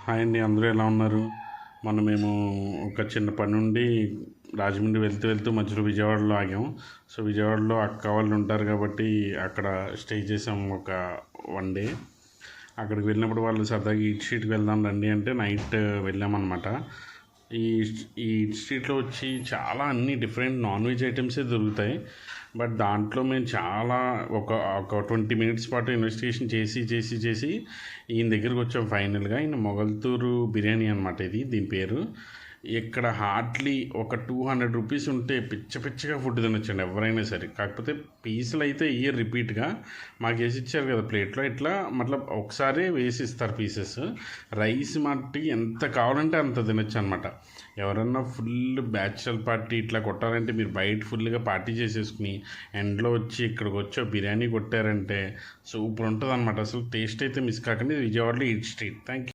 Hi అండి, అందరూ ఎలా ఉన్నారు? మేము ఒక చిన్న పని నుండి రాజమండ్రి వెళ్తూ వెళ్తూ మధ్యలో విజయవాడలో ఆగాం. సో విజయవాడలో అక్క వాళ్ళు ఉంటారు కాబట్టి అక్కడ స్టే చేసాం ఒక 1 డే. అక్కడికి వెళ్ళినప్పుడు వాళ్ళు సరదాగా ఈట్ స్ట్రీట్కి వెళ్దాం రండి అంటే నైట్ వెళ్ళామన్నమాట. ఈ ఈ ఈట్ స్ట్రీట్లో వచ్చి చాలా అన్ని డిఫరెంట్ నాన్ వెజ్ ఐటమ్సే దొరుకుతాయి. బట్ దాంట్లో మేము చాలా ఒక ఒక 20 మినిట్స్ పాటు ఇన్వెస్టిగేషన్ చేసి ఈయన దగ్గరికి వచ్చాం ఫైనల్గా. ఈయన మొగల్తూరు బిర్యానీ అనమాట, దీని పేరు. ఇక్కడ హార్డ్లీ ఒక 200 రూపీస్ ఉంటే పిచ్చగా ఫుడ్ తినొచ్చండి ఎవరైనా సరే. కాకపోతే పీసులు అయితే ఇయర్ రిపీట్గా మాకు వేసి ఇచ్చారు కదా ప్లేట్లో, ఇట్లా మతలబ్ ఒకసారి వేసి ఇస్తారు పీసెస్. రైస్ మట్టి ఎంత కావాలంటే అంత తినొచ్చు అనమాట. ఎవరన్నా ఫుల్ బ్యాచులర్ పార్టీ ఇట్లా కొట్టాలంటే మీరు బయట ఫుల్గా పార్టీ చేసేసుకుని ఎండ్లో వచ్చి ఇక్కడికి వచ్చి బిర్యానీ కొట్టారంటే సూపర్ ఉంటుంది అనమాట. అసలు టేస్ట్ అయితే మిస్ కాకండి. విజయవాడలో ఈట్ స్ట్రీట్. Thank you.